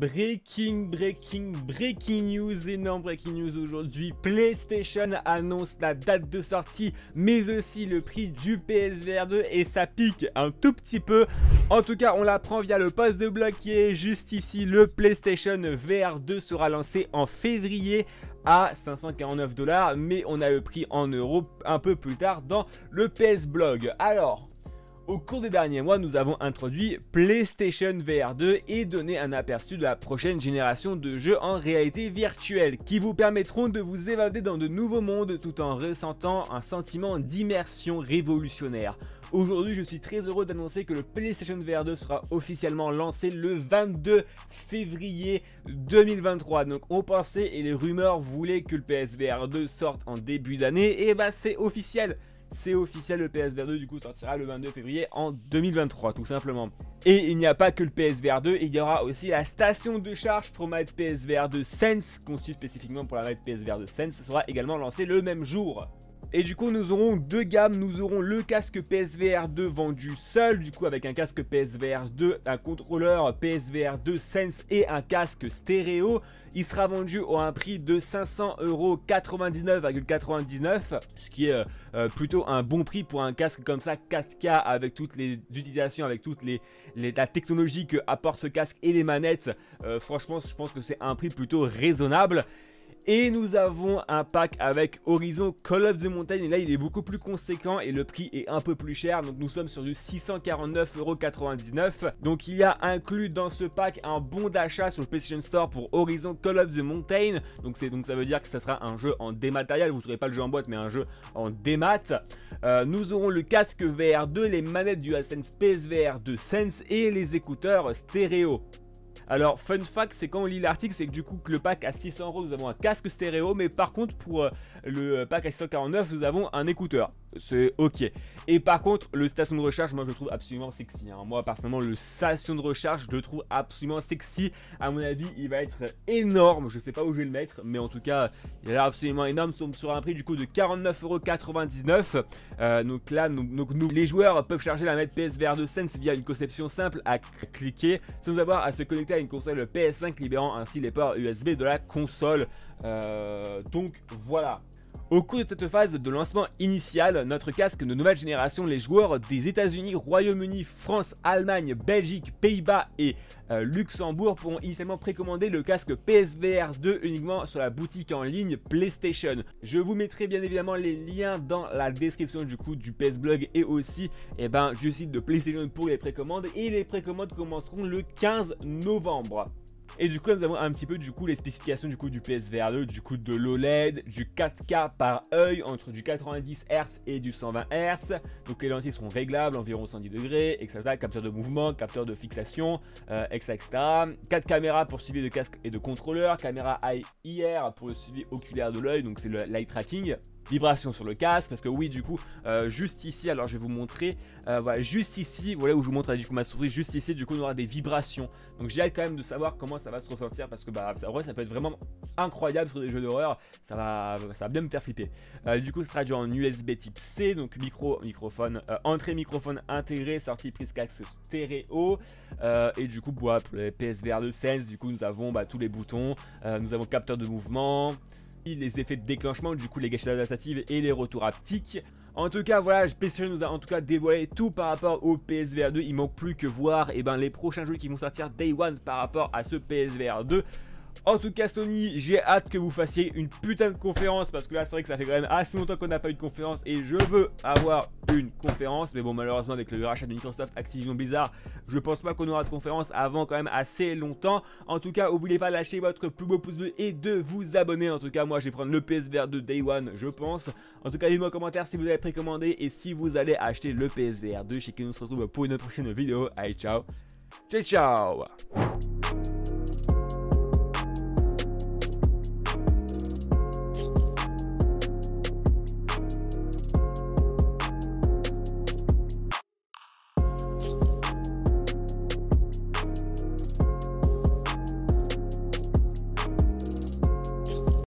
breaking news, énorme breaking news aujourd'hui. PlayStation annonce la date de sortie, mais aussi le prix du PSVR 2 et ça pique un tout petit peu. En tout cas, on l'apprend via le post de blog qui est juste ici. Le PlayStation VR 2 sera lancé en février à 549 $, mais on a le prix en euros un peu plus tard dans le PS Blog. Alors, au cours des derniers mois, nous avons introduit PlayStation VR 2 et donné un aperçu de la prochaine génération de jeux en réalité virtuelle qui vous permettront de vous évader dans de nouveaux mondes tout en ressentant un sentiment d'immersion révolutionnaire. Aujourd'hui, je suis très heureux d'annoncer que le PlayStation VR 2 sera officiellement lancé le 22 février 2023. Donc on pensait et les rumeurs voulaient que le PSVR 2 sorte en début d'année, et bah c'est officiel. C'est officiel, le PSVR 2 du coup sortira le 22 février en 2023 tout simplement. Et il n'y a pas que le PSVR 2, il y aura aussi la station de charge pour manette PSVR 2 Sense, conçue spécifiquement pour la manette PSVR 2 Sense, sera également lancée le même jour. Et du coup nous aurons deux gammes, nous aurons le casque PSVR 2 vendu seul, du coup avec un casque PSVR 2, un contrôleur PSVR 2 Sense et un casque stéréo. Il sera vendu à un prix de 500,99 €, ce qui est plutôt un bon prix pour un casque comme ça 4K avec toutes les utilisations, avec toute la technologie que apporte ce casque et les manettes. Franchement je pense que c'est un prix plutôt raisonnable. Et nous avons un pack avec Horizon Call of the Mountain, et là il est beaucoup plus conséquent et le prix est un peu plus cher, donc nous sommes sur du 649,99 €. Donc il y a inclus dans ce pack un bon d'achat sur le PlayStation Store pour Horizon Call of the Mountain, donc ça veut dire que ça sera un jeu en dématériel, vous ne trouverez pas le jeu en boîte mais un jeu en démat. Nous aurons le casque VR 2, les manettes du DualSense PSVR 2 Sense et les écouteurs stéréo. Alors fun fact, c'est quand on lit l'article, c'est que du coup que le pack à 600 €, nous avons un casque stéréo, mais par contre pour le pack à 649 nous avons un écouteur. C'est ok. Et par contre le station de recharge, moi je le trouve absolument sexy, hein. Moi personnellement le station de recharge je le trouve absolument sexy. À mon avis il va être énorme, je sais pas où je vais le mettre, mais en tout cas il a l'air absolument énorme. Sur un prix du coup de 49,99 €. Donc là nous, les joueurs peuvent charger la manette PSVR 2 Sense via une conception simple à cliquer, sans avoir à se connecter à une console PS5, libérant ainsi les ports USB de la console. Donc voilà. Au cours de cette phase de lancement initial, notre casque de nouvelle génération, les joueurs des États-Unis, Royaume-Uni, France, Allemagne, Belgique, Pays-Bas et Luxembourg pourront initialement précommander le casque PSVR 2 uniquement sur la boutique en ligne PlayStation. Je vous mettrai bien évidemment les liens dans la description du coup du PS Blog et aussi du site de PlayStation pour les précommandes, et les précommandes commenceront le 15 novembre. Et du coup là, nous avons un petit peu du coup les spécifications du coup du PSVR 2, du coup de l'OLED, du 4K par œil entre du 90 Hz et du 120 Hz. Donc les lentilles seront réglables, environ 110 degrés, etc. Capteur de mouvement, capteur de fixation, etc. 4 caméras pour suivi de casque et de contrôleur, caméra IR pour le suivi oculaire de l'œil, donc c'est le l'eye tracking. Vibration sur le casque, parce que oui du coup juste ici, alors je vais vous montrer, voilà, juste ici, voilà où je vous montre du coup ma souris, juste ici du coup on aura des vibrations. Donc j'ai hâte quand même de savoir comment ça va se ressentir, parce que en vrai ça peut être vraiment incroyable sur des jeux d'horreur, ça va bien me faire flipper. Du coup ce sera en USB type C, donc microphone, entrée microphone intégré, sortie prise casque stéréo, et du coup pour les PSVR 2 Sense, du coup nous avons tous les boutons, nous avons capteur de mouvement, les effets de déclenchement, du coup les gâchettes adaptatives et les retours haptiques. En tout cas voilà, PlayStation nous a en tout cas dévoilé tout par rapport au PSVR 2. Il manque plus que voir les prochains jeux qui vont sortir Day One par rapport à ce PSVR 2. En tout cas Sony, j'ai hâte que vous fassiez une putain de conférence, parce que là c'est vrai que ça fait quand même assez longtemps qu'on n'a pas eu de conférence et je veux avoir une conférence. Mais bon, malheureusement avec le rachat de Microsoft, Activision Blizzard, je pense pas qu'on aura de conférence avant quand même assez longtemps. En tout cas n'oubliez pas de lâcher votre plus beau pouce bleu et de vous abonner. En tout cas moi je vais prendre le PSVR 2 Day One je pense. En tout cas dites-moi en commentaire si vous avez précommandé et si vous allez acheter le PSVR 2. Je sais que nous se retrouve pour une prochaine vidéo. Allez ciao, ciao ciao.